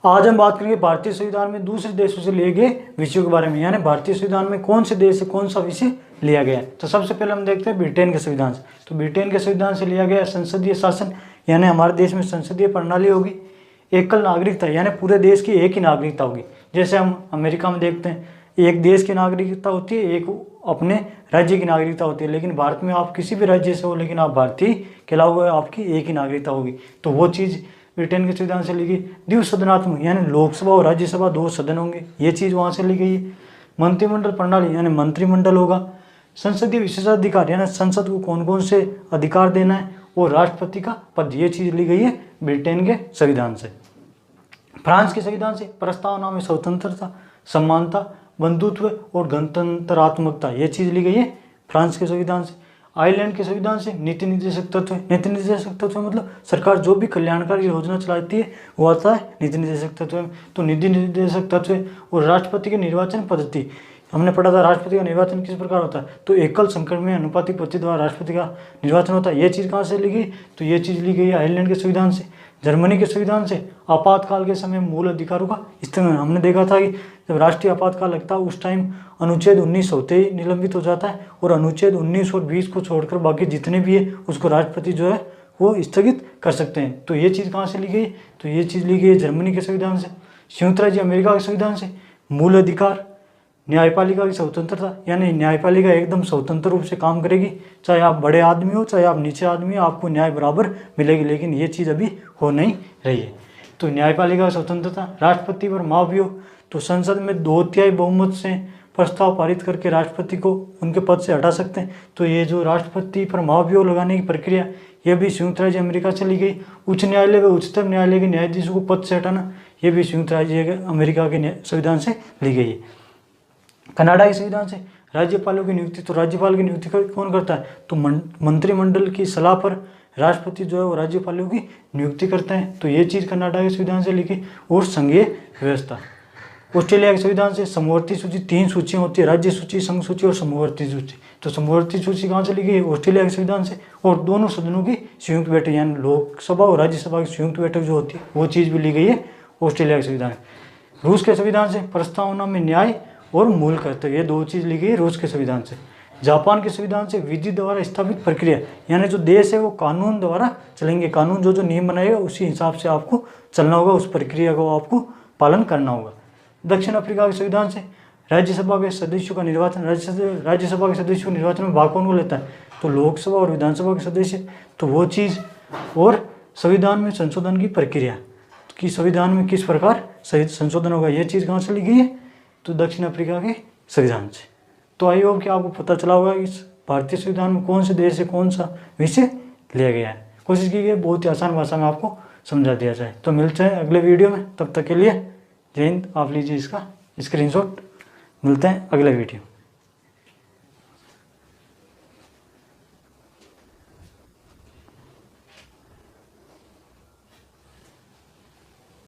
आज हम बात करेंगे भारतीय संविधान में दूसरे देशों से लिए गए विषयों के बारे में, यानी भारतीय संविधान में कौन से देश से कौन सा विषय लिया गया है। तो सबसे पहले हम देखते हैं ब्रिटेन के संविधान से। तो ब्रिटेन के संविधान से लिया गया संसदीय शासन, यानी हमारे देश में संसदीय प्रणाली होगी। एकल नागरिकता, यानी पूरे देश की एक ही नागरिकता होगी। जैसे हम अमेरिका में देखते हैं एक देश की नागरिकता होती है, एक अपने राज्य की नागरिकता होती है, लेकिन भारत में आप किसी भी राज्य से हो लेकिन आप भारतीय कहलाओगे, आपकी एक ही नागरिकता होगी। तो वो चीज़ ब्रिटेन के संविधान से ली गई। द्विसदनात्मक, यानी लोकसभा और राज्यसभा 2 सदन होंगे, ये चीज़ वहाँ से ली गई है। मंत्रिमंडल प्रणाली, यानी मंत्रिमंडल होगा। संसदीय विशेषाधिकार, यानी संसद को कौन कौन से अधिकार देना है, और राष्ट्रपति का पद, ये चीज़ ली गई है ब्रिटेन के संविधान से। फ्रांस के संविधान से प्रस्तावना में स्वतंत्रता, समानता, बंधुत्व और गणतंत्रात्मकता, ये चीज़ ली गई है फ्रांस के संविधान से। आयरलैंड के संविधान से नीति निर्देशक तत्व, नीति निर्देशक तत्व मतलब सरकार जो भी कल्याणकारी योजना चलाती है वो आता है नीति निर्देशक तत्व में। तो नीति निर्देशक तत्व और राष्ट्रपति की निर्वाचन पद्धति, हमने पढ़ा था राष्ट्रपति का निर्वाचन किस प्रकार होता है। तो एकल संकट में अनुपातिक पद्धति द्वारा राष्ट्रपति का निर्वाचन होता है। ये चीज़ कहाँ से ली गई, तो ये चीज़ ली गई है आयरलैंड के संविधान से। जर्मनी के संविधान से आपातकाल के समय मूल अधिकारों का इस्तेमाल, हमने देखा था कि जब राष्ट्रीय आपातकाल लगता है उस टाइम अनुच्छेद 19 होते ही निलंबित हो जाता है, और अनुच्छेद 19 और 20 को छोड़कर बाकी जितने भी है उसको राष्ट्रपति जो है वो स्थगित कर सकते हैं। तो ये चीज़ कहाँ से ली गई, तो ये चीज़ ली गई है जर्मनी के संविधान से। संयुक्त राज्य अमेरिका के संविधान से मूल अधिकार, न्यायपालिका की स्वतंत्रता, यानी न्यायपालिका एकदम स्वतंत्र रूप से काम करेगी, चाहे आप बड़े आदमी हो चाहे आप नीचे आदमी हो, आपको न्याय बराबर मिलेगी, लेकिन ये चीज़ अभी हो नहीं रही है। तो न्यायपालिका की स्वतंत्रता। राष्ट्रपति पर महाभियोग, तो संसद में 2/3 बहुमत से प्रस्ताव पारित करके राष्ट्रपति को उनके पद से हटा सकते हैं। तो ये जो राष्ट्रपति पर महाभियोग लगाने की प्रक्रिया, ये भी संयुक्त राज्य अमेरिका से ली गई। उच्च न्यायालय व उच्चतम न्यायालय के न्यायाधीशों को पद से हटाना, ये भी संयुक्त राज्य अमेरिका के संविधान से ली गई है। कनाडा के संविधान से राज्यपालों की नियुक्ति, तो राज्यपाल की नियुक्ति कौन करता है, तो मंत्रिमंडल की सलाह पर राष्ट्रपति जो है वो राज्यपालों की नियुक्ति करते हैं। तो ये चीज़ कनाडा के संविधान से लिखी। और संघीय व्यवस्था। ऑस्ट्रेलिया के संविधान से समवर्ती सूची, 3 सूचियाँ होती है, राज्य सूची, संघ सूची और समवर्ती सूची। तो समवर्ती सूची कहाँ से ली गई है, ऑस्ट्रेलिया के संविधान से। और दोनों सदनों की संयुक्त बैठक, यानी लोकसभा और राज्यसभा की संयुक्त बैठक जो होती है वो चीज़ भी ली गई है ऑस्ट्रेलिया के संविधान। रूस के संविधान से प्रस्तावना में न्याय और मूल कर्तव्य, ये 2 चीज़ ली गई रूस के संविधान से। जापान के संविधान से विधि द्वारा स्थापित प्रक्रिया, यानी जो देश है वो कानून द्वारा चलेंगे, कानून जो नियम बनाएगा उसी हिसाब से आपको चलना होगा, उस प्रक्रिया को आपको पालन करना होगा। दक्षिण अफ्रीका के संविधान से राज्यसभा के सदस्यों का निर्वाचन, राज्यसभा के सदस्यों के निर्वाचन में भाग कौन को लेता है, तो लोकसभा और विधानसभा के सदस्य। तो वो चीज़, और संविधान में संशोधन की प्रक्रिया कि संविधान में किस प्रकार संशोधन होगा, ये चीज़ कहाँ से ली गई है, तो दक्षिण अफ्रीका के संविधान से। तो आई होप कि आपको पता चला होगा कि भारतीय संविधान में कौन से देश से कौन सा विषय लिया गया है। कोशिश की गई बहुत ही आसान भाषा में आपको समझा दिया जाए। तो मिलते हैं अगले वीडियो में, तब तक के लिए जय हिंद। आप लीजिए इसका स्क्रीनशॉट। मिलते हैं अगले वीडियो।